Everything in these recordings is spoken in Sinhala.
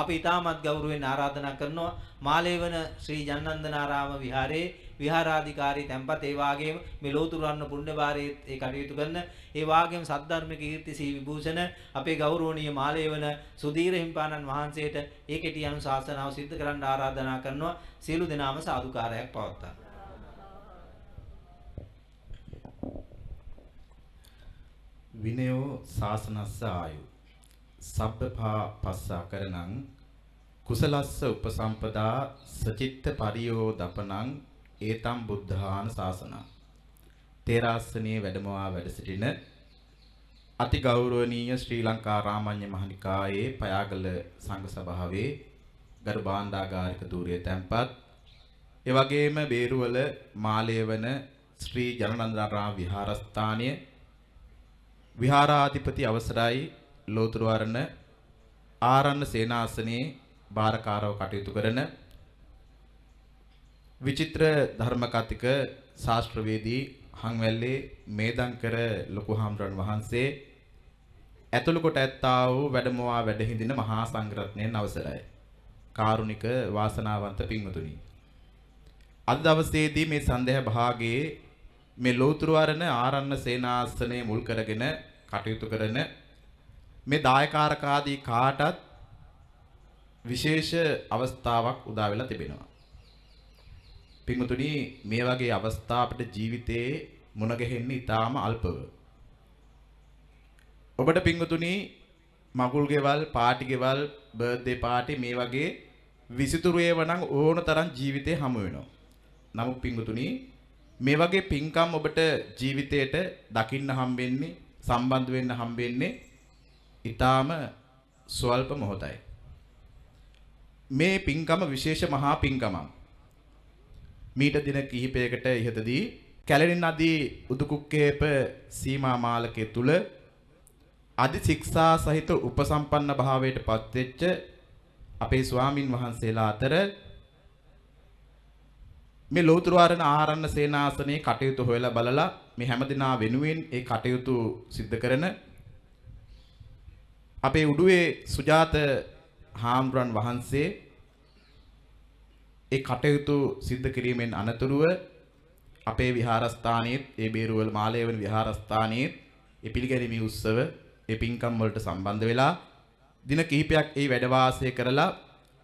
අපි ඊටමත් ගෞරවයෙන් ආරාධනා කරනවා මාලේවන ශ්‍රී ජනනන්දනාරාම විහාරයේ විහාරාධිකාරී තැන්පත් ඒ වාගේම මේ ලෝතුරන්න පුණ්‍යභාරයේ ඒ කටයුතු කරන ඒ වාගේම සද්ධර්ම කීර්ති සී විභූෂණ අපේ ගෞරවනීය මාලේවන සුදීර හිම්පාණන් වහන්සේට ඒ කෙටි අනුශාසනාව සිද්ධ කරන්න ආරාධනා කරනවා සියලු දෙනාම සාදුකාරයක් පවත්තා. විනයෝ ශාසනස්ස ආයු සබ්බපා පස්සා කරණං කුසලස්ස උපසම්පදා සචිත්ත පරියෝ දපනං ඒතම් බුද්ධාන ශාසනං තේරාසනයේ වැඩමවා වැඩ සිටින අති ගෞරවනීය ශ්‍රී ලංකා රාමඤ්ඤ මහනිකායේ පයාගල සංඝ සභාවේ ගරු භාණ්ඩාගාරික ධූරයේ තැන්පත් ඒ වගේම බේරුවල මාලේවන ශ්‍රී ජනනන්දනාරාම විහාරස්ථානයේ විහාරාධිපති අවසරයි ලෝතුරු වරණ ආරණ්‍ය සේනාසනයේ බාරකාරව කටයුතු කරන විචිත්‍ර ධර්ම කතික ශාස්ත්‍රවේදී හංවැල්ලේ මේදංකර ලොකු හාමුදුරන් වහන්සේ ඇතුළු කොට ඇත්තා වූ වැඩමවා වැඩ හිඳින මහා සංඝරත්නයන් අවසරයි කාරුණික වාසනාවන්ත පින්වතුනි අද දවසේදී මේ සන්දේහ භාගයේ මේ ලෝතුරු වරණ ආරණ්‍ය සේනාසනයේ මුල් කරගෙන කටයුතු කරන මේ දායකාරකාදී කාටත් විශේෂ අවස්ථාවක් උදා වෙලා තිබෙනවා. පින්වතුනි මේ වගේ අවස්ථා අපිට ජීවිතේ මුණ ගැහෙන්නේ ඊටාම අල්පව. ඔබට පින්වතුනි මගුල් ගෙවල්, පාටි ගෙවල්, බර්ත්ඩේ පාටි මේ වගේ විසිතුරු ඒවා නම් ඕන තරම් ජීවිතේ හමු වෙනවා. නමුත් පින්වතුනි මේ වගේ පින්කම් ඔබට ජීවිතේට දකින්න හම්බෙන්නේ සම්බන්ධ වෙන්න හම්බෙන්නේ ඊටාම ස්වල්ප මොහොතයි. මේ පින්කම විශේෂ මහා පින්කමක්. මීට දින කිහිපයකට ඉහතදී කැලණි නදී උදුකුක්කේප සීමා මාලකයේ තුල අධි ශික්ෂා සහිත උපසම්පන්න භාවයට පත්වෙච්ච අපේ ස්වාමින් වහන්සේලා අතර මේ ලෝතුරු ආරණ ආරණ්‍ය සේනාසනයේ කටයුතු හොයලා බලලා මේ හැමදිනා වෙනුවෙන් ඒ කටයුතු සිද්ධ කරන අපේ උඩුවේ සුජාත හාමුදුරන් වහන්සේ ඒ කටයුතු සිද්ධ කිරීමෙන් අනතුරුව අපේ විහාරස්ථානයේ ඒ බේරුවල මාලේවන විහාරස්ථානයේ ඒ පිළිගැනීමේ උත්සව ඒ පින්කම් වලට සම්බන්ධ වෙලා දින කිහිපයක් ඒ වැඩ වාසය කරලා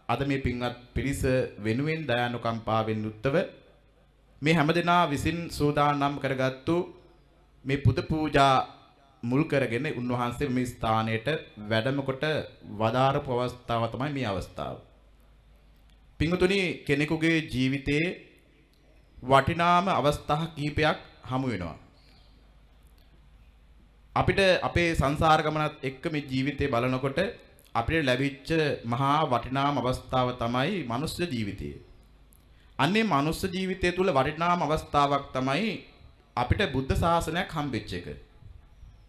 අද මේ පින්වත් පිරිස වෙනුවෙන් දයානුකම්පාවෙන් යුක්තව මේ හැමදෙනා විසින් සෝදානම් කරගත්තු මේ පුද පූජා මුල් කරගෙන උන්වහන්සේ මේ ස්ථානයට වැඩම කොට වදාරපු අවස්ථාව තමයි මේ අවස්ථාව. පින්වතුනි කෙනෙකුගේ ජීවිතයේ වටිනාම අවස්ථා කිහිපයක් හමු වෙනවා. අපිට අපේ සංසාර ගමනත් එක්ක මේ ජීවිතේ බලනකොට අපිට ලැබිච්ච මහා වටිනාම අවස්ථාව තමයි මනුෂ්‍ය ජීවිතය. අන්නේ මනුෂ්‍ය ජීවිතය තුල වටිනාම අවස්ථාවක් තමයි අපිට බුද්ධ ශාසනයක් හම්බෙච්ච එක.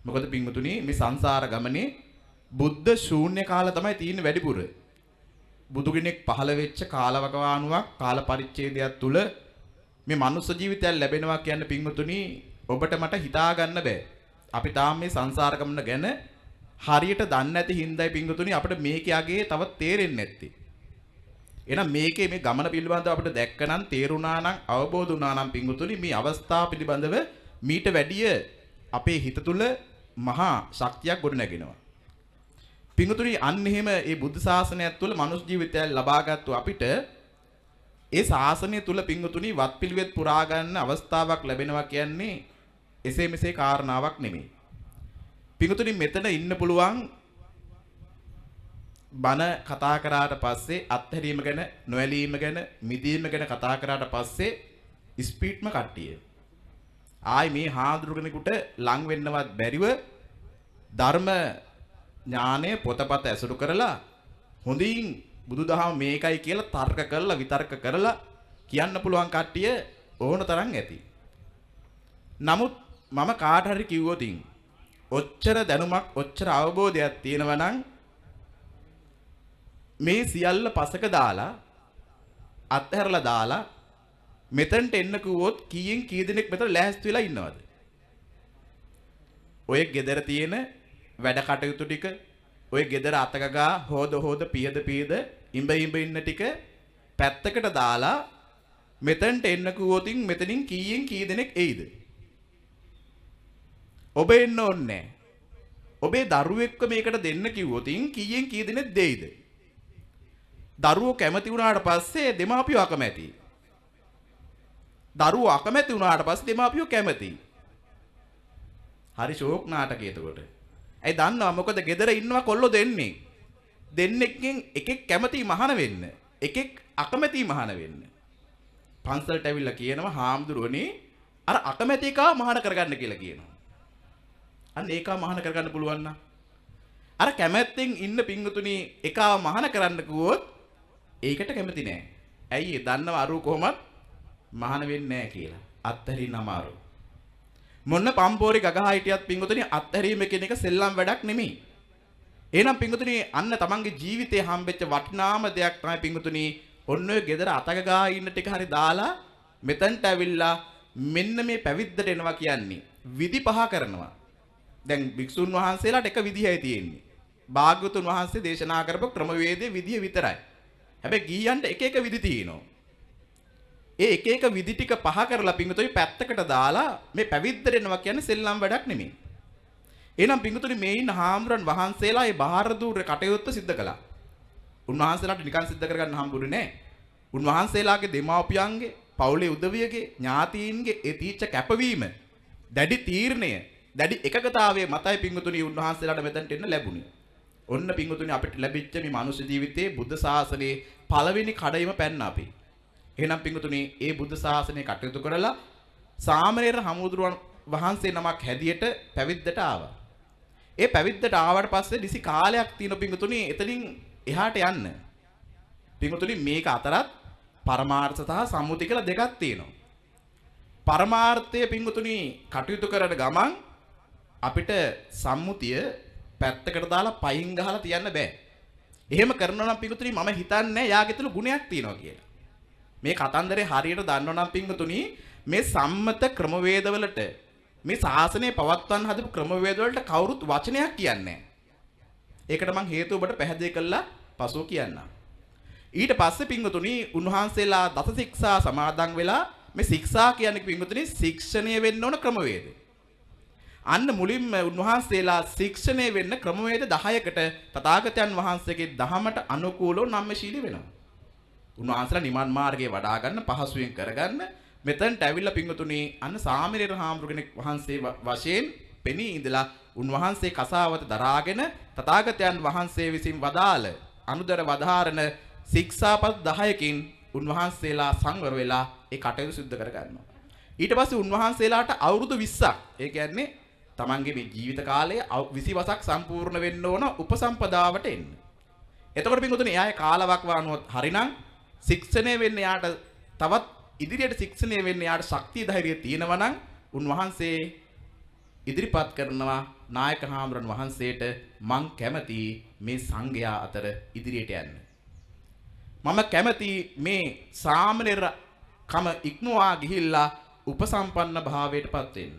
මොකද පින්වතුනි මේ සංසාර ගමනේ බුද්ධ ශූන්‍ය කාල තමයි තියෙන්නේ වැඩිපුර. බුදු කෙනෙක් පහළ වෙච්ච කාලවකවානුවක් කාල පරිච්ඡේදයක් තුල මේ මනුෂ්‍ය ජීවිතයක් ලැබෙනවා කියන්නේ පින්වතුනි ඔබට මට හිතා ගන්න බෑ. අපි තාම මේ සංසාර ගමන ගැන හරියට දන්නේ නැති හින්දායි පින්වතුනි අපිට මේකේ අගේ තව තේරෙන්නේ නැත්තේ. එහෙනම් මේකේ මේ ගමන පිළිබඳව අපිට දැක්කනම් තේරුණා නම් අවබෝධ වුණා නම් පින්වතුනි මේ අවස්ථාව පිළිබඳව මීට වැඩිය අපේ හිත තුල මහා ශක්තියක් ගොඩ නැගෙනවා. පින්වතුනි අන්න එහෙම මේ බුද්ධ ශාසනයත් තුළ මනුෂ්‍ය ජීවිතයක් ලබාගත්තු අපිට ඒ ශාසනය තුළ පින්වතුනි වත්පිළිවෙත් පුරා ගන්න අවස්ථාවක් ලැබෙනවා කියන්නේ එසේ මෙසේ කාරණාවක් නෙමෙයි. පින්වතුනි මෙතන ඉන්න පුළුවන් බණ කතා කරාට පස්සේ අත්හැරීම ගැන නොඇලීම ගැන මිදීම ගැන කතා කරාට පස්සේ ස්පීඩ්ම කට්ටිය. ආයි මේ හාමුදුරු කෙනෙකුට ලං වෙන්නවත් බැරිව ධර්ම ඥානය පොතපත ඇසුරු කරලා හොඳින් බුදුදහම මේකයි කියලා තර්ක කරලා විතර්ක කරලා කියන්න පුළුවන් කට්ටිය ඕන තරම් ඇති. නමුත් මම කාට හරි කිව්වොත් ඔච්චර දැනුමක් ඔච්චර අවබෝධයක් තියෙනවා නම් මේ සියල්ල පසක දාලා අත්හැරලා දාලා මෙතනට එන්න කිව්වොත් කීයෙන් කී දෙනෙක් මෙතන ලෑස්ති වෙලා ඉන්නවද? ඔය ගෙදර තියෙන වැඩ කටයුතු ටික ඔය ගෙදර අතකගා හොද පියද ඉඹ ඉන්න ටික පැත්තකට දාලා මෙතනට එන්න කිව්වොතින් මෙතනින් කීයෙන් කී දෙනෙක් එයිද? ඔබ එන්න ඕනේ. ඔබේ දරුවෙක්ව මේකට දෙන්න කිව්වොතින් කීයෙන් කී දෙනෙක් දෙයිද? දරුවෝ කැමති වුණාට පස්සේ දෙමාපියෝ අකමැති. දරුවෝ අකමැති වුණාට පස්සේ දෙමාපියෝ කැමති. හරි ෂෝක් නාටකය එතකොට. ඇයි දන්නවා මොකද ගෙදර ඉන්නවා කොල්ලෝ දෙන්නේ. දෙන්නෙක්ගෙන් එකෙක් කැමති මහාන වෙන්න. එකෙක් අකමැති මහාන වෙන්න. පන්සලට ඇවිල්ලා කියනවා හාමුදුරුවනේ අර අකමැති එකව මහාන කරගන්න කියලා කියනවා. අන්න ඒකව මහාන කරගන්න පුළුවන් නම් අර කැමැත්තෙන් ඉන්න පිංගුතුනි එකව මහාන කරන්න කිව්වොත් ඒකට කැමති නෑ. ඇයි ඒ දන්නව අරු කොහොමත් මහාන වෙන්නේ නෑ කියලා. අත්හැරින්න අමාරු. මොන්න පම්පෝරි ගගහා හිටියත් පිංගුතුනි අත්හැරීම කියන එක සෙල්ලම් වැඩක් නෙමෙයි. එහෙනම් පිංගුතුනි අන්න තමන්ගේ ජීවිතේ හම්බෙච්ච වටිනාම දෙයක් තමයි පිංගුතුනි ඔන්න ඔය ගෙදර අතගගා ඉන්න ටික හරි දාලා මෙතනට ඇවිල්ලා මෙන්න මේ පැවිද්දට එනවා කියන්නේ විදි පහ කරනවා. දැන් භික්ෂුන් වහන්සේලාට එක විදිහයි තියෙන්නේ. භාග්‍යවතුන් වහන්සේ දේශනා කරපු ක්‍රමවේදයේ විදිය විතරයි. හැබැයි ගීයන්ට එක එක විදි තියෙනවා. ඒ එක එක විදි ටික පහ කරලා පිංගුතුනි පැත්තකට දාලා මේ පැවිද්දට එනවා කියන්නේ සෙල්ලම් වැඩක් නෙමෙයි. එහෙනම් පිංගුතුනි මේ ඉන්න හාමුදුරන් වහන්සේලා මේ බාහිර දූර කටයුත්ත සිද්ධ කළා. උන්වහන්සේලාට නිකන් සිද්ධ කරගන්න හම්බුනේ නැහැ. උන්වහන්සේලාගේ දෙමාපියන්ගේ, පවුලේ උදවියගේ, ඥාතීන්ගේ ඒ තීච්ඡ කැපවීම, දැඩි තීරණය, දැඩි එකගතාවයේ මතයි පිංගුතුනි උන්වහන්සේලාට මෙතනට එන්න ලැබුණේ. ඔන්න පිංගුතුනි අපිට ලැබිච්ච මේ මනුෂ්‍ය ජීවිතයේ බුද්ධ ශාසනයේ පළවෙනි කඩයිම පැන්න අපි. එහෙනම් පිංගුතුනි ඒ බුද්ධ ශාසනය කටයුතු කරලා සාමණේර හමුදුරුවන් වහන්සේ නමක් හැදියට පැවිද්දට ආවා. ඒ පැවිද්දට ආවට පස්සේ නිසි කාලයක් තියෙන පිංගුතුනි එතනින් එහාට යන්න. පිංගුතුනි මේක අතරත් පරමාර්ථ සහ සම්මුති කියලා දෙකක් තියෙනවා. පරමාර්ථයේ පිංගුතුනි කටයුතු කරන ගමන් අපිට සම්මුතිය පැත්තකට දාලා පයින් ගහලා තියන්න බෑ. එහෙම කරනවා නම් පිංගුතුනි මම හිතන්නේ යාගේ තුල ගුණයක් තියෙනවා කියලා. මේ කතන්දරේ හරියට දන්නව නම් පිංගුතුනි මේ සම්මත ක්‍රමවේදවලට මේ ශාසනය පවත්වන්න හදපු ක්‍රමවේදවලට කවුරුත් වචනයක් කියන්නේ නැහැ. ඒකට මම හේතුව ඔබට පැහැදිලි කළා පසුව කියන්නම්. ඊට පස්සේ පිංගුතුනි උන්වහන්සේලා දස ශික්ෂා සමාදන් වෙලා මේ ශික්ෂා කියන්නේ පිංගුතුනි ශික්ෂණය වෙන්න ඕන ක්‍රමවේද. අන්න මුලින්ම උන්වහන්සේලා ශික්ෂණය වෙන්න ක්‍රමවේද 10කට තථාගතයන් වහන්සේගේ දහමට අනුකූලව නම්‍යශීලී වෙනවා. උන්වහන්සේලා නිවන් මාර්ගයේ වඩා ගන්න පහසුවෙන් කරගන්න මෙතනට ඇවිල්ලා පිංගුතුනි අන්න සාමණේර හාමුදුරු කෙනෙක් වහන්සේ වශයෙන් පෙනී ඉඳලා උන්වහන්සේ කසාවත දරාගෙන තථාගතයන් වහන්සේ විසින් වදාළ අනුදර වදාරන ශික්ෂාපද 10කින් උන්වහන්සේලා සංවර වෙලා ඒ කටයුතු සිදු කර ගන්නවා. ඊට පස්සේ උන්වහන්සේලාට අවුරුදු 20ක් ඒ කියන්නේ තමන්ගේ මේ ජීවිත කාලයේ 20 වසක් සම්පූර්ණ වෙන්න ඕන උපසම්පදාවට එන්න. එතකොට පින්වතුනි එයාගේ කාලවකවානුවත් හරිනම් ශික්ෂණය වෙන්න යාට තවත් ඉදිරියට ශික්ෂණය වෙන්න යාට ශක්තිය ධෛර්යය තියෙනවා නම් උන්වහන්සේ ඉදිරිපත් කරනවා නායක හාමුදුරන් වහන්සේට මං කැමති මේ සංඝයා අතර ඉදිරියට යන්න. මම කැමති මේ සාමණේර කම ඉක්මවා ගිහිල්ලා උපසම්පන්න භාවයටපත් වෙන්න.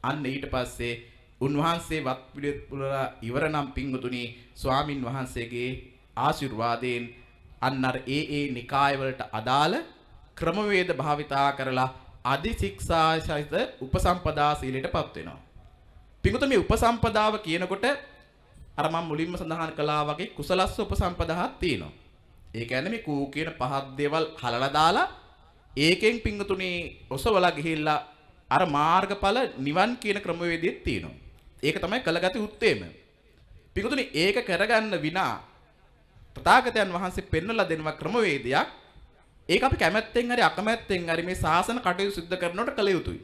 අන්න ඊට පස්සේ උන්වහන්සේ වත් පිළිවෙත් පුරලා ඉවර නම් පින්වතුනි ස්වාමින් වහන්සේගේ ආශිර්වාදයෙන් අන්නර ඒ නිකාය වලට අදාළ ක්‍රමවේද භාවිතා කරලා අධි ශික්ෂා සහිත උපසම්පදා සීලයටපත් වෙනවා. පින්වතුනි මේ උපසම්පදාව කියනකොට අර මම මුලින්ම සඳහන් කළා වගේ කුසලස්ස උපසම්පදාවක් තියෙනවා. ඒ කියන්නේ මේ කූ කියන පහත් දේවල් හලලා දාලා ඒකෙන් පින්වතුනි ඔසවලා ගිහිල්ලා අර මාර්ගඵල නිවන් කියන ක්‍රමවේදයක් තියෙනවා. ඒක තමයි කළගති උත්තේම. පින්වතුනි ඒක කරගන්න විනා තථාගතයන් වහන්සේ පෙන්වලා දෙනවා ක්‍රමවේදයක්. ඒක අපි කැමැත්තෙන් හරි අකමැත්තෙන් හරි මේ ශාසන කටයුතු සිද්ධ කරනකොට කළ යුතුයි.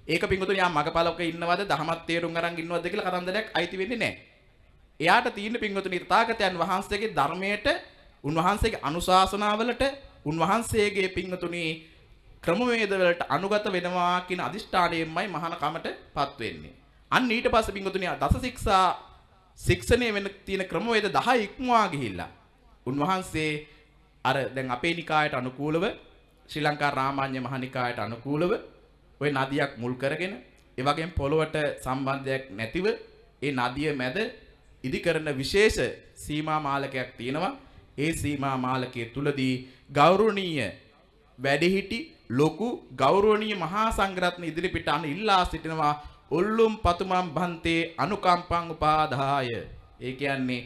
ඒක පින්වතුනි යා මගපලක ඉන්නවද දහමත් තේරුම් අරන් ඉන්නවද කියලා කතන්දරයක් අයිති වෙන්නේ නැහැ. එයාට තියෙන පින්වතුනි තථාගතයන් වහන්සේගේ ධර්මයට උන්වහන්සේගේ අනුශාසනාවලට උන්වහන්සේගේ පින්වතුනි ක්‍රමවේද වලට අනුගත වෙනවා කියන අදිෂ්ඨානයෙන්මයි මහාන කමටපත් වෙන්නේ. අන්න ඊට පස්සේ පින්වතුනි දස ශික්ෂා ශික්ෂණය වෙන තියෙන ක්‍රමවේද 10 ඉක්මවා ගිහිල්ලා උන්වහන්සේ අර දැන් අපේ නිකායට අනුකූලව ශ්‍රී ලංකා රාමාන්‍ය මහනිකායට අනුකූලව ওই නදියක් මුල් කරගෙන ඒ වගේම පොළොවට සම්බන්ධයක් නැතිව ඒ නදිය මැද ඉදි කරන විශේෂ සීමා මාලකයක් තියෙනවා. ඒ සීමා මාලකයේ තුලදී ගෞරවනීය වැඩිහිටි ලොකු ගෞරවනීය මහා සංඝරත්න ඉදිරිපිට අන ඉල්ලා සිටිනවා උල්ලුම් පතුමන් බන්තේ අනුකම්පං උපාදාය. ඒ කියන්නේ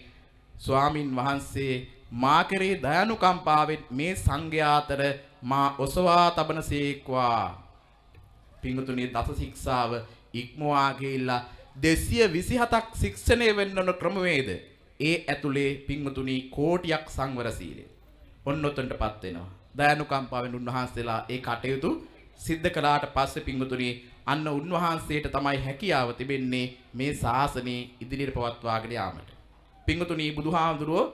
ස්වාමින් වහන්සේ මා කෙරේ දයානුකම්පාවෙන් මේ සංඝයා අතර මා ඔසවා තබනසේක්වා. පිංගුතුනි දස ශික්ෂාව ඉක්මවා ගිහිල්ලා 227ක් ශික්ෂණය වෙන්න ඕන ක්‍රමවේද. ඒ ඇතුලේ පිංගුතුනි කෝටියක් සංවර සීලය. ඔන්නොතෙන්ටපත් වෙනවා. දයානුකම්පාවෙන් උන්වහන්සේලා ඒ කටයුතු සිද්ධ කළාට පස්සේ පිංගුතුනි අන්න උන්වහන්සේට තමයි හැකියාව තිබෙන්නේ මේ ශාසනය ඉදිරියට පවත්වාගෙන යාමට. පිංගුතුනි බුදුහාමුදුරුවෝ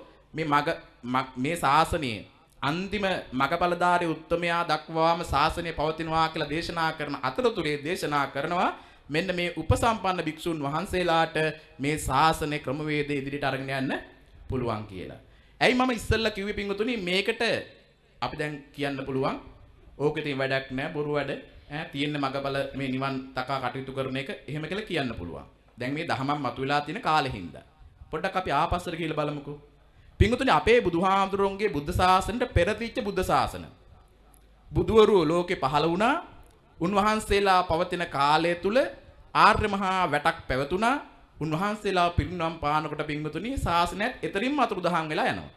මේ ශාසනයේ අන්තිම මගපලධාරී උත්තමයා දක්වාම ශාසනය පවතිනවා කියලා දේශනා කරන අතරතුරේ දේශනා කරනවා මෙන්න මේ උපසම්පන්න භික්ෂුන් වහන්සේලාට මේ ශාසනය ක්‍රමවේදය ඉදිරියට අරගෙන යන්න පුළුවන් කියලා. ඇයි මම ඉස්සෙල්ලා කිව්වේ පිංගුතුනි මේකට අපි දැන් කියන්න පුළුවන් ඕකේ තියෙන වැඩක් නෑ බොරු වැඩ තියෙන මගපල මේ නිවන් තකා කටයුතු කරන එක එහෙම කියලා කියන්න පුළුවන්. දැන් මේ දහමක් මතුවලා තියෙන කාලෙ හින්දා පොඩ්ඩක් අපි ආපස්සට ගිහලා බලමුකෝ. පිංගුතුනි අපේ බුදුහාමුදුරන්ගේ බුද්ධ ශාසනයට පෙරතිච්ච බුද්ධ ශාසන. බුදුවරු ලෝකේ පහළ වුණා. උන්වහන්සේලා පවතින කාලය තුල ආර්ය මහා වැටක් පැවතුණා. උන්වහන්සේලා පිරිනුවම් පානකොට පිංගුතුනි ශාසනයත් එතරින්ම අතුරුදහන් වෙලා යනවා.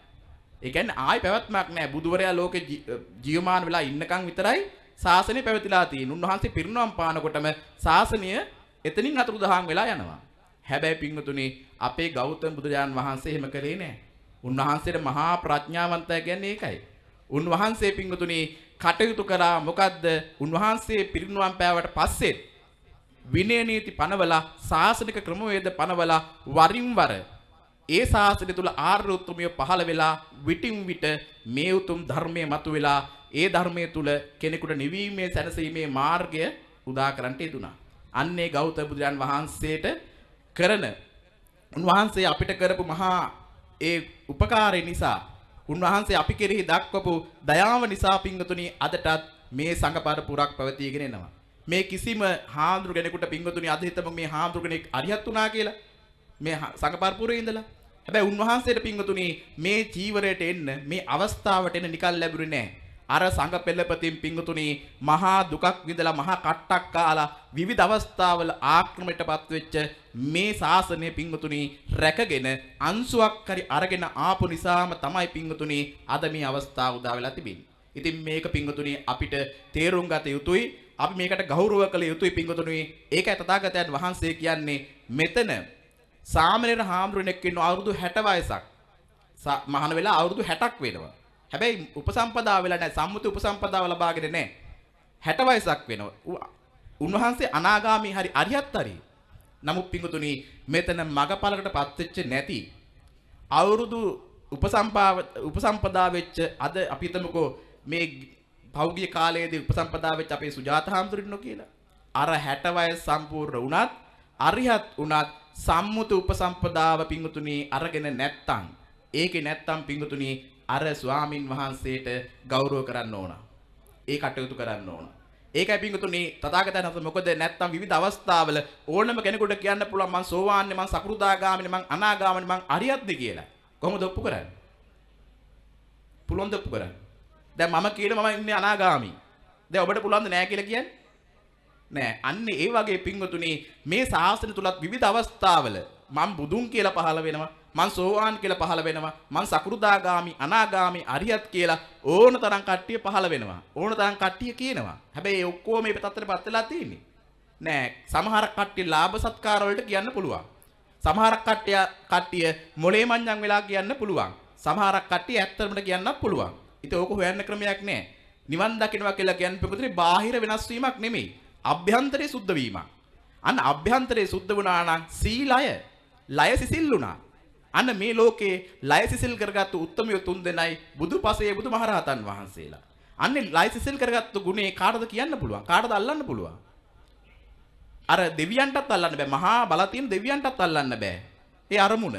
ඒ කියන්නේ ආයි පැවැත්මක් නැහැ. බුදුවරයා ලෝකේ ජීවමාන වෙලා ඉන්නකන් විතරයි ශාසනය පැවතිලා තියෙන්නේ. උන්වහන්සේ පිරිනුවම් පානකොටම ශාසනය එතනින් අතුරුදහන් වෙලා යනවා. හැබැයි පිංගුතුනි අපේ ගෞතම බුදුරජාන් වහන්සේ එහෙම කරේ නැහැ. උන්වහන්සේට මහා ප්‍රඥාවන්තය කියන්නේ ඒකයි. උන්වහන්සේ පිංගුතුනි කටයුතු කරා මොකද්ද? උන්වහන්සේ පිරිනුවම් පෑවට පස්සේ විනය නීති පනවලා ශාසනික ක්‍රමවේද පනවලා වරින් වර ඒ ශාසනය තුල ආර්ය උතුමිය පහළ වෙලා විටින් විට මේ උතුම් ධර්මයේ මතුවලා ඒ ධර්මයේ තුල කෙනෙකුට නිවීමේ සැනසීමේ මාර්ගය උදා කරන්නට යෙදුණා. අන්නේ ගෞතම බුදුරජාන් වහන්සේට කරන උන්වහන්සේ අපිට කරපු මහා ඒ උපකාරය නිසා උන්වහන්සේ අපි කෙරෙහි දක්වපු දයාව නිසා පිංගුතුනි අදටත් මේ සංඝ පරපුරක් පැවතීගෙන එනවා. මේ කිසිම හාමුදුරු කෙනෙකුට පිංගුතුනි අද හිතමු මේ හාමුදුරු කෙනෙක් අරිහත් වුණා කියලා. මේ සංඝ පරපුරේ ඉඳලා. හැබැයි උන්වහන්සේට පිංගුතුනි මේ චීවරයට එන්න මේ අවස්ථාවට එන්න නිකල් ලැබුණේ නැහැ. අර සංඝ පෙළපතින් පිංගුතුනි මහා දුකක් විඳලා මහා කට්ටක් කාලා විවිධ අවස්ථාවල ආක්‍රමණයටපත් වෙච්ච මේ ශාසනය පිංගුතුනි රැකගෙන අංශුවක් හරි අරගෙන ආපු නිසාම තමයි පිංගුතුනි අද මේ අවස්ථාව උදා වෙලා තිබෙන්නේ. ඉතින් මේක පිංගුතුනි අපිට තේරුම් ගත යුතුයි. අපි මේකට ගෞරව කළ යුතුයි පිංගුතුනි. ඒකයි තථාගතයන් වහන්සේ කියන්නේ මෙතන සාමණේර හාමුදුරනෙක් ඉන්න අවුරුදු 60 වයසක්. මහාන වෙලා අවුරුදු 60ක් වෙනවා. හැබැයි උපසම්පදා වෙලා නැහැ. සම්මුති උපසම්පදාව ලබාගෙන නැහැ. 60 වයසක් වෙනවා. උන්වහන්සේ අනාගාමී හරි අරිහත් හරි. නමුත් පිංගුතුනි මෙතන මගපලකටපත් වෙච්ච නැති අවුරුදු උපසම්පදා වෙච්ච අද අපි හිතමුකෝ මේ පෞගිය කාලයේදී උපසම්පදා වෙච්ච අපේ සුජාත හාමුදුරුවෝ කියලා. අර 60 වයස සම්පූර්ණ වුණත් අරිහත් වුණත් සම්මුති උපසම්පදාව පිංගුතුනි අරගෙන නැත්තම් ඒකේ නැත්තම් පිංගුතුනි අර ස්වාමින් වහන්සේට ගෞරව කරන්න ඕන. ඒ කටයුතු කරන්න ඕන. ඒකයි පිංගුතුනි තථාගතයන් වහන්සේ මොකද නැත්තම් විවිධ අවස්ථාවල ඕනම කෙනෙකුට කියන්න පුළුවන් මං සෝවාන්නේ මං සකෘදාගාමිනේ මං අනාගාමිනේ මං අරියත්ද කියලා. කොහොමද ඔප්පු කරන්නේ? පුළුවන් ද ඔප්පු කරන්න? දැන් මම කියනවා මම ඉන්නේ අනාගාමි. දැන් ඔබට පුළුවන් ද නෑ කියලා කියන්නේ? නෑ. අන්න ඒ වගේ පිංගුතුනි මේ ශාසනය තුලත් විවිධ අවස්ථාවල මං බුදුන් කියලා පහළ වෙනවා. මං සෝවාන් කියලා පහළ වෙනවා. මං සකෘදාගාමි, අනාගාමි, අරියත් කියලා ඕන තරම් කට්ටිය පහළ වෙනවා. ඕන තරම් කට්ටිය කියනවා. හැබැයි ඒ ඔක්කොම මේ පැත්තටපත් වෙලා තියෙන්නේ නෑ. සමහර කට්ටිය ලාභ සත්කාර වලට කියන්න පුළුවන්. සමහර කට්ටිය මොලේ මඤ්ඤම් වෙලා කියන්න පුළුවන්. සමහර කට්ටිය ඇත්තටම කියන්නත් පුළුවන්. ඉතින් ඕක හොයන්න ක්‍රමයක් නෑ. නිවන් දකින්නවා කියලා කියන්නේ පුදුනේ බාහිර වෙනස් වීමක් නෙමෙයි. අභ්‍යන්තරේ සුද්ධ වීමක්. අන්න අභ්‍යන්තරේ සුද්ධ වුණා නම් සීලය ලය සිසිල් වුණා. අන්න මේ ලෝකේ ලය සිසිල් කරගත්තු උත්තමිය තුන් දෙනයි බුදුපසේ බුදුමහරහතන් වහන්සේලා. අන්නේ ලය සිසිල් කරගත්තු ගුණේ කාටද කියන්න පුළුවන්? කාටද අල්ලන්න පුළුවන්? අර දෙවියන්ටත් අල්ලන්න බෑ. මහා බල තියෙන දෙවියන්ටත් අල්ලන්න බෑ. ඒ අරමුණ.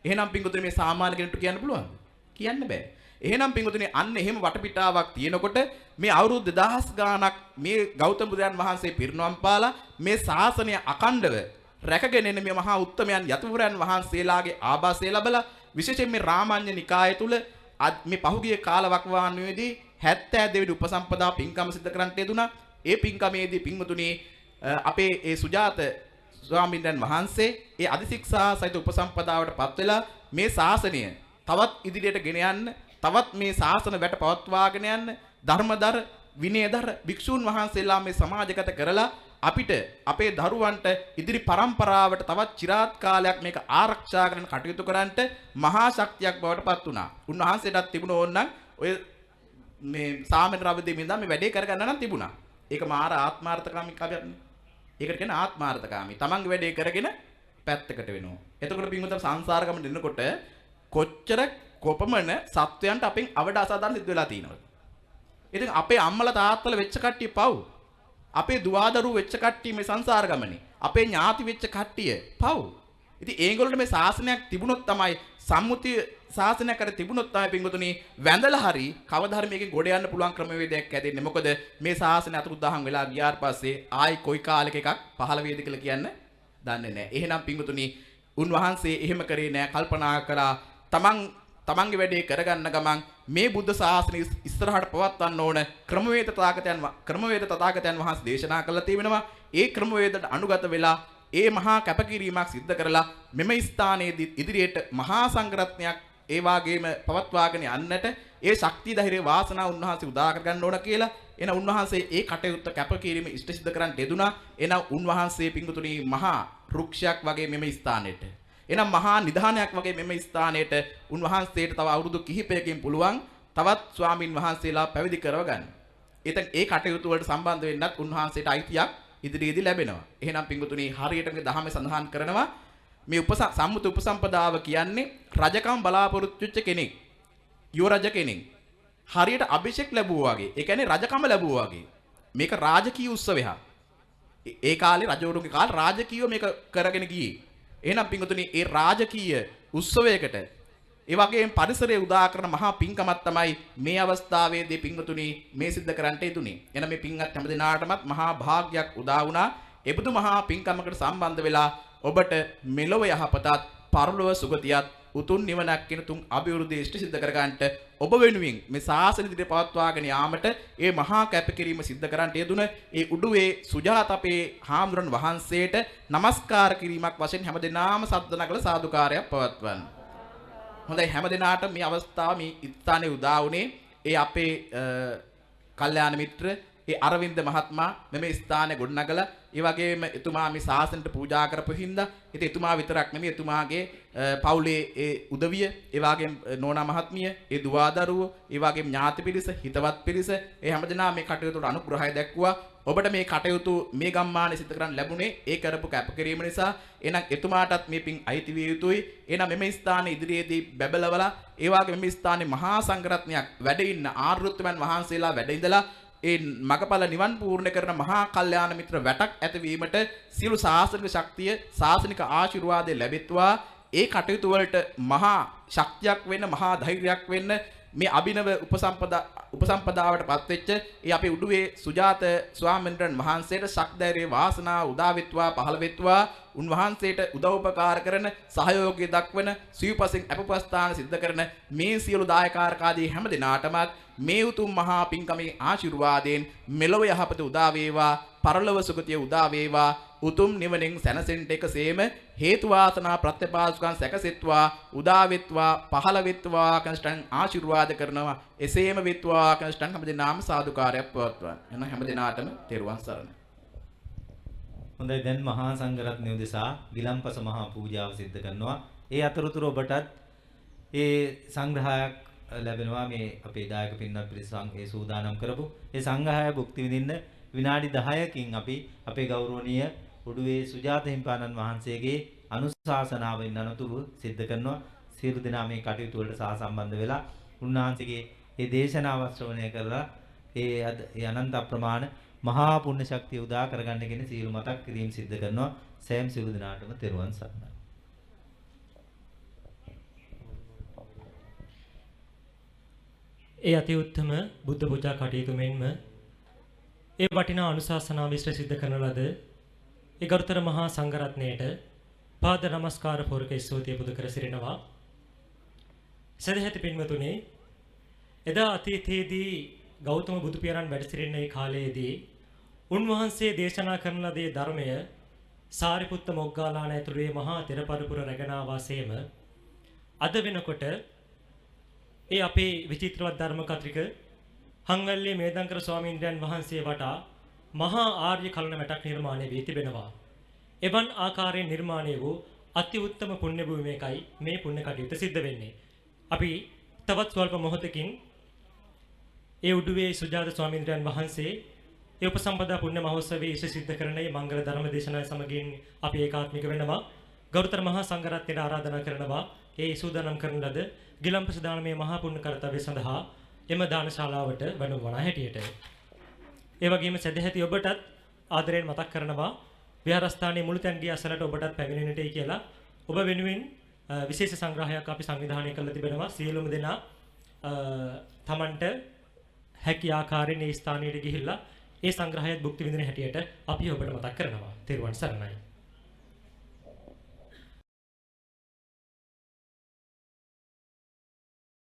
එහෙනම් පිංගුතුනි මේ සාමාන්‍ය කෙනෙකුට කියන්න පුළුවන්ද? කියන්න බෑ. එහෙනම් පිංගුතුනි අන්න එහෙම වටපිටාවක් තියෙනකොට මේ අවුරුදු 2000 ගාණක් මේ ගෞතම බුදුරජාන් වහන්සේ පිරිනොම් පාලා මේ ශාසනය අඛණ්ඩව රැකගෙන එන මේ මහා උත්තමයන් යතුරුරයන් වහන්සේලාගේ ආభాසය ලැබලා විශේෂයෙන් මේ රාමඤ්ඤ නිකාය තුල මේ පහුගිය කාලවකවානුවේදී 72 වෙනි උපසම්පදා පින්කම සිදු කරන්නට යෙදුණා. ඒ පින්කමේදී පින්වතුනි අපේ ඒ සුජාත ස්වාමීන් වහන්සේ ඒ අධිශික්ෂා සහිත උපසම්පදාවට පත් වෙලා මේ ශාසනය තවත් ඉදිරියට ගෙන යන්න, තවත් මේ ශාසන වැට පවත්වාගෙන යන්න ධර්මදර විනයදර භික්ෂූන් වහන්සේලා මේ සමාජගත කරලා අපිට අපේ දරුවන්ට ඉදිරි පරම්පරාවට තවත් চিරාත් කාලයක් මේක ආරක්ෂා කරන්න කටයුතු කරන්නට මහා ශක්තියක් බවට පත් වුණා. උන්වහන්සේටත් තිබුණ ඕනනම් ඔය මේ සාමෙන් රවදේ මින්දා මේ වැඩේ කරගන්න නම් තිබුණා. ඒක මාර ආත්මාර්ථකාමී කවියක්නේ. ඒකට කියන ආත්මාර්ථකාමී. තමන්ගේ වැඩේ කරගෙන පැත්තකට වෙනවා. එතකොට පින්වතුන් සංසාර ගමන දෙනකොට කොච්චර කොපමණ සත්වයන්ට අපෙන් අවඩ අසාධාරණ සිද්ධ වෙලා තියෙනවද? ඉතින් අපේ අම්මලා තාත්තලා වෙච්ච කට්ටිය පව්. අපේ දුවදරුවෝ වෙච්ච කට්ටිය මේ සංසාර ගමනේ. අපේ ඥාති වෙච්ච කට්ටිය පව්. ඉතින් ඒගොල්ලන්ට මේ ශාසනයක් තිබුණොත් තමයි සම්මුති ශාසනයක් අර තිබුණොත් තමයි පින්වතුනි වැඳලා හරි කවදා හරි මේකෙන් ගොඩ යන්න පුළුවන් ක්‍රමවේදයක් ඇදෙන්නේ. මොකද මේ ශාසනය අතුරුදහන් වෙලා ගියාට පස්සේ ආයි කොයි කාලෙක එකක් පහළ වේද කියලා කියන්න දන්නේ නැහැ. එහෙනම් පින්වතුනි උන්වහන්සේ එහෙම කරේ නැහැ. කල්පනා කරා තමන්ගේ වැඩේ කරගන්න ගමන් මේ බුද්ධ ශාසනය ඉස්සරහට පවත්වන්න ඕන ක්‍රමවේද තථාගතයන් වහන්සේ දේශනා කළා තියෙනවා. ඒ ක්‍රමවේදයට අනුගත වෙලා ඒ මහා කැපකිරීමක් සිද්ධ කරලා මෙම ස්ථානයේදී ඉදිරියට මහා සංඝරත්නයක් ඒ වාගේම පවත්වාගෙන යන්නට ඒ ශක්තිය ධෛර්ය වාසනාව උන්වහන්සේ උදා කරගන්න ඕන කියලා එන උන්වහන්සේ ඒ කටයුත්ත කැපකිරීම ඉෂ්ට සිද්ධ කරන්න යෙදුනා. එන උන්වහන්සේ පිංගුතුණි මහා රුක්ෂයක් වගේ මෙම ස්ථානෙට එනම් මහා නිධානයක් වගේ මෙම ස්ථානයට උන්වහන්සේට තව අවුරුදු කිහිපයකින් පුළුවන් තවත් ස්වාමින් වහන්සේලා පැවිදි කරව ගන්න. ඉතින් ඒ කටයුතු වලට සම්බන්ධ වෙන්නත් උන්වහන්සේට අයිතියක් ඉදිරියේදී ලැබෙනවා. එහෙනම් පිංගුතුණි හරියටම දහමේ සඳහන් කරනවා මේ සම්මුත උපසම්පදාව කියන්නේ රජකම් බලාපොරොත්තු වෙච්ච කෙනෙක්. යුව රජ කෙනෙක්. හරියට අභිෂේක ලැබුවා වගේ. ඒ කියන්නේ රජකම ලැබුවා වගේ. මේක රාජකීය උත්සවයක්. ඒ කාලේ රජවරුන්ගේ කාලේ රාජකීයව මේක කරගෙන ගියේ. එහෙනම් පිංගුතුනි ඒ රාජකීය උත්සවයකට ඒ වගේම පරිසරය උදා කරන මහා පිංකමක් තමයි මේ අවස්ථාවේදී පිංගුතුනි මේ සිද්ධ කරන්නට යෙදුනේ. එන මේ පිංගත් හැමදිනාටමත් මහා භාග්යක් උදා වුණා. එබඳු මහා පිංකමකට සම්බන්ධ වෙලා ඔබට මෙලොව යහපතත් පරලොව සුගතියත් උතුම් නිවනක් කියන තුන් අභිවෘද්ධි ඉෂ්ට සිද්ධ කරගන්නට ඔබ වෙනුවෙන් මේ ශාසන ඉදිරියට පවත්වාගෙන යාමට ඒ මහා කැපකිරීම සිද්ධ කරන්නට යෙදුන ඒ උඩුවේ සුජාත අපේ හාමුදුරන් වහන්සේට නමස්කාර කිරීමක් වශයෙන් හැමදෙනාම සද්ද නගල සාදුකාරයක් පවත්වන්න. හොඳයි හැමදෙනාට මේ අවස්ථාව මේ ස්ථානයේ උදා වුණේ ඒ අපේ කල්යාණ මිත්‍ර ඒ අරවින්ද මහත්මයා මෙම ස්ථානයේ ගොඩනගලා ඒ වගේම එතුමා මේ ශාසනයට පූජා කරපු හින්දා ඉතින් එතුමා විතරක් නෙමෙයි එතුමාගේ පවුලේ ඒ උදවිය ඒ වගේම නෝනා මහත්මිය ඒ දුවදරුවෝ ඒ වගේම ඥාති පිරිස හිතවත් පිරිස ඒ හැමදෙනා මේ කටයුතුට අනුග්‍රහය දැක්වුවා. ඔබට මේ කටයුතු මේ ගම්මානයේ සිදු කරන්න ලැබුණේ ඒ කරපු කැපකිරීම නිසා. එහෙනම් එතුමාටත් මේ පින් අයිති විය යුතුයි. එහෙනම් මෙම ස්ථානයේ ඉදිරියේදී බැබලවලා ඒ වගේම මෙම ස්ථානයේ මහා සංඝරත්නයක් වැඩ ඉන්න ආර්යුත්තමයන් වහන්සේලා වැඩ ඉඳලා ඒ මගපල නිවන් පූර්ණ කරන මහා කල්යාණ මිත්‍ර වැටක් ඇතිවීමට සියලු ශාසනික ශක්තිය ශාසනික ආශිර්වාදය ලැබෙත්වා. ඒ කටයුතු වලට මහා ශක්තියක් වෙන්න මහා ධෛර්යයක් වෙන්න මේ අභිනව උපසම්පදාවට පත්වෙච්ච ඒ අපේ උඩුවේ සුජාත ස්වාමීන් වහන්සේට ශක්තිය වාසනාව උදා වෙත්වා පහළ වෙත්වා. උන්වහන්සේට උදව්පකාර කරන සහයෝගය දක්වන සිව්පසින් අපපස්ථාන සිද්ධ කරන මේ සියලු දායකාරකාදී හැම දිනාටමත් මේ උතුම් මහා පින්කමේ ආශිර්වාදයෙන් මෙලොව යහපත උදා වේවා පරලොව සුගතිය උදා වේවා උතුම් නිවනින් සැනසෙන්න එකසේම හේතු වාසනා ප්‍රත්‍යපාසුකම් සැකසෙත්වා උදා වෙත්වා පහළ වෙත්වා කන්ස්ටන් ආශිර්වාද කරනවා. එසේම වෙත්වා කන්ස්ටන් හැමදෙනාම සාදුකාරයක් පවත්වන්න. එන හැමදෙනාටම තෙරුවන් සරණයි. හොඳයි දැන් මහා සංඝරත්නය උදෙසා ගිලම්පස මහා පූජාව සිද්ධ කරනවා. ඒ අතරතුර ඔබටත් ඒ සංග්‍රහයක් ලැබෙනවා මේ අපේ දායක පින්වත් පිරිස ඒ සූදානම් කරපු ඒ සංග්‍රහය භුක්ති විඳින්න විනාඩි 10කින් අපි අපේ ගෞරවනීය උඩුවේ සුජාත හිමිපාණන් වහන්සේගේ අනුශාසනාවෙන් අනතුරු සිද්ධ කරනවා. සියලු දෙනා මේ කටයුතු වලට සහසම්බන්ධ වෙලා උන්වහන්සේගේ මේ දේශනාව ශ්‍රවණය කරලා ඒ අනන්ත අප්‍රමාණ මහා පුණ්‍ය ශක්තිය උදා කරගන්න කියන සියලු මතක් කිරීම සිද්ධ කරනවා. සෑම සියලු දෙනාටම තෙරුවන් සරණයි. ඒ අති උත්තම බුද්ධ පූජා කටයුතු මෙන්ම ඒ වටිනා අනුශාසනාව විශ්ල සිද්ධ කරන ලද ඒ ගරුතර මහා සංඝරත්නයට පාද නමස්කාර පූර්වක ස්තුතිය පුද කර සිටිනවා. සදහැති පින්වතුනි, එදා අතීතයේදී ගෞතම බුදු පියාණන් වැඩ සිටින ඒ කාලයේදී උන්වහන්සේ දේශනා කරන ලදී ධර්මය සාරිපුත්ත මොග්ගල්ලාන ඇතුළු මහා තෙරපරපුර රැගෙන වාසයේම අද වෙනකොට ඒ අපේ විචිත්‍රවත් ධර්ම කතික හංගල්ලේ මේදංකර ස්වාමීන් වහන්සේ වටා මහා ආර්ය කලන මැටක් නිර්මාණය වී තිබෙනවා. එවන් ආකාරයෙන් නිර්මාණය වූ අති උත්තම පුණ්‍ය භූමියකයි මේ පුණ්‍ය කටයුතු සිද්ධ වෙන්නේ. අපි තවත් ස්වල්ප මොහොතකින් ඒ උඩුවේ සුජාත ස්වාමීන් වහන්සේ ඒ උපසම්පදා පුණ්‍ය මහෝත්සවයේ ඉෂ සිද්ධ කරන මේ මංගල ධර්ම දේශනාව සමගින් අපි ඒකාත්මික වෙනවා. ගෞරවතර මහා සංඝරත්නයට ආරාධනා කරනවා ඒ සූදානම් කරන ලද ගිලම්පස දානමේ මහා පුණ්‍ය කර්තව්‍ය සඳහා එම දානශාලාවට වැඩම වන හැටියට. ඒ වගේම සදැහැති ඔබටත් ආදරයෙන් මතක් කරනවා විහාරස්ථානයේ මුළුතැන්ගේ අසලට ඔබටත් පැමිණෙන්නටයි කියලා. ඔබ වෙනුවෙන් විශේෂ සංග්‍රහයක් අපි සංවිධානය කරලා තිබෙනවා. සියලුම දෙනා තමන්ට හැකි ආකාරයෙන් මේ ස්ථානයට ගිහිල්ලා ඒ සංග්‍රහයත් භුක්ති විඳින හැටියට අපි ඔබට මතක් කරනවා. තෙරුවන් සරණයි.